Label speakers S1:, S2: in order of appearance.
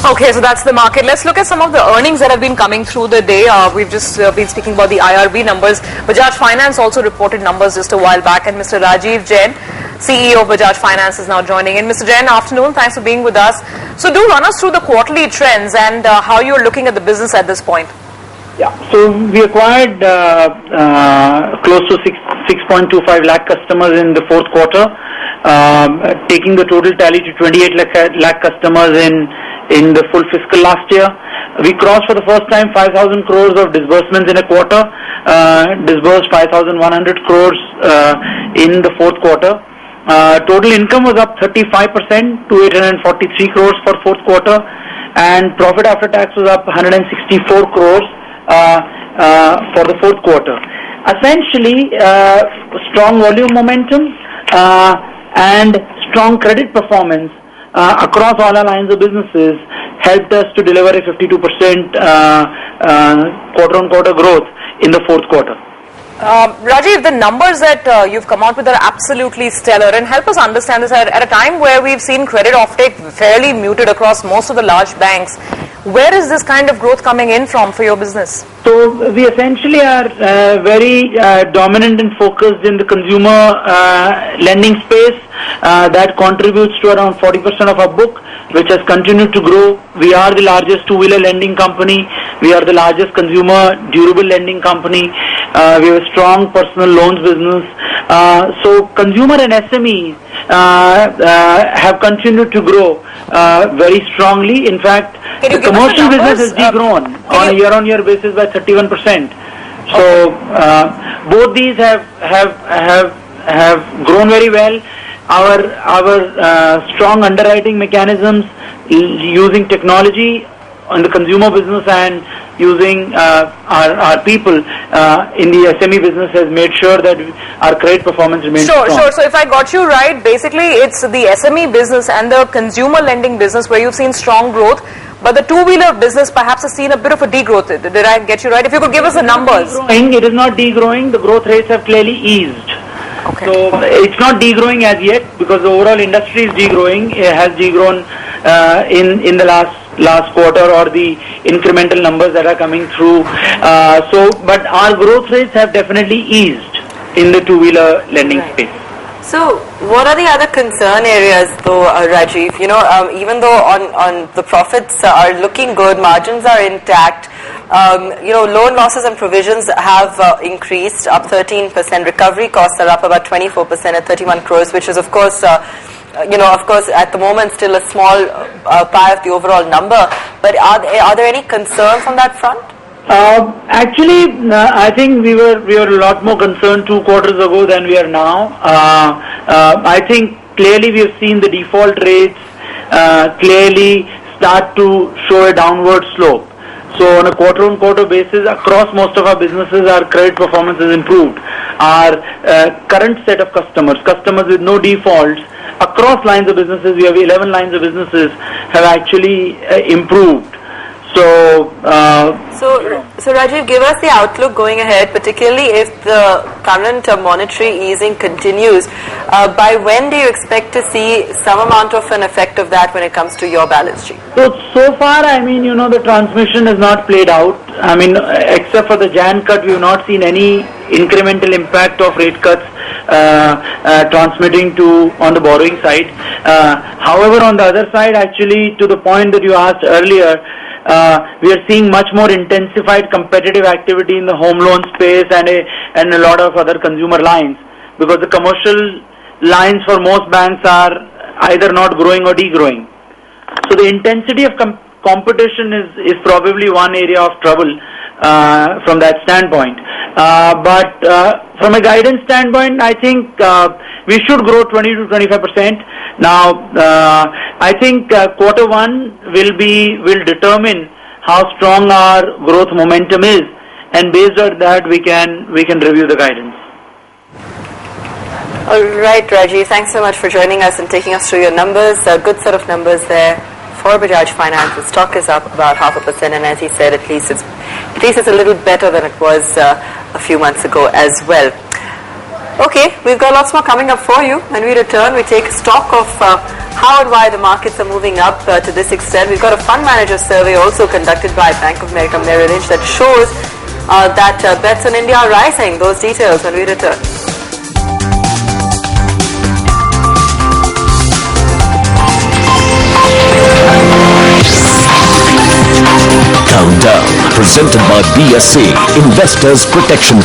S1: Okay, so that's the market. Let's look at some of the earnings that have been coming through the day. We've just been speaking about the IRB numbers. Bajaj Finance also reported numbers just a while back, and Mr. Rajiv Jain, CEO of Bajaj Finance, is now joining in. Mr. Jain, afternoon. Thanks for being with us. So do run us through the quarterly trends and how you're looking at the business at this point.
S2: Yeah, so we acquired close to 6.25 lakh customers in the fourth quarter, taking the total tally to 28 lakh customers in the full fiscal last year. We crossed for the first time 5,000 crores of disbursements in a quarter, disbursed 5,100 crores in the fourth quarter. Total income was up 35% to 843 crores for fourth quarter, and profit after tax was up 164 crores for the fourth quarter. Essentially, strong volume momentum and strong credit performance across all our lines of businesses helped us to deliver a 52% quarter-on-quarter growth in the fourth quarter.
S1: Rajiv, the numbers that you've come out with are absolutely stellar, and help us understand this at a time where we've seen credit offtake fairly muted across most of the large banks. Where is this kind of growth coming in from for your business?
S2: So we essentially are very dominant and focused in the consumer lending space. That contributes to around 40% of our book, which has continued to grow. We are the largest two-wheeler lending company. We are the largest consumer durable lending company. We have a strong personal loans business. So consumer and SMEs have continued to grow very strongly. In fact, the commercial business has degrown on a year-on-year basis by 31%. So both these have grown very well. Our strong underwriting mechanisms using technology on the consumer business and using our people in the SME business has made sure that our credit performance remains strong.
S1: Sure. So if I got you right, basically it's the SME business and the consumer lending business where you've seen strong growth, but the two-wheeler business perhaps has seen a bit of a degrowth. Did I get you right? If you could give us the numbers.
S2: It is not degrowing. The growth rates have clearly eased.
S1: Okay.
S2: So it's not degrowing as yet because the overall industry is degrowing. It has degrown in the last quarter, or the incremental numbers that are coming through. But our growth rates have definitely eased in the two-wheeler lending space.
S3: So, what are the other concern areas, though, Rajiv? Even though on the profits are looking good, margins are intact. Loan losses and provisions have increased, up 13%. Recovery costs are up about 24% at 31 crores, which is, of course, at the moment still a small pie of the overall number. But are there any concerns on that front?
S2: Actually, I think we were a lot more concerned 2 quarters ago than we are now. I think clearly we have seen the default rates clearly start to show a downward slope. So on a quarter-on-quarter basis, across most of our businesses, our credit performance has improved. Our current set of customers with no defaults, across lines of businesses, we have 11 lines of businesses, have actually improved. So
S3: Rajiv, give us the outlook going ahead, particularly if the current monetary easing continues. By when do you expect to see some amount of an effect of that when it comes to your balance sheet?
S2: So far, the transmission has not played out. Except for the Jan cut, we have not seen any incremental impact of rate cuts transmitting on the borrowing side. However, on the other side, actually, to the point that you asked earlier, we are seeing much more intensified competitive activity in the home loan space and a lot of other consumer lines, because the commercial lines for most banks are either not growing or degrowing. So the intensity of competition is probably one area of trouble from that standpoint. But from a guidance standpoint, I think we should grow 20 to 25%. Now, I think quarter one will determine how strong our growth momentum is, and based on that, we can review the guidance.
S3: All right, Rajiv, thanks so much for joining us and taking us through your numbers. A good set of numbers there for Bajaj Finance. The stock is up about 0.5%, and as he said, at least it's a little better than it was a few months ago as well. Okay, we've got lots more coming up for you. When we return, we take stock of how and why the markets are moving up to this extent. We've got a fund manager survey also conducted by Bank of America Merrill Lynch that shows that bets on India are rising. Those details when we return.
S4: Countdown, presented by BSC Investors Protection.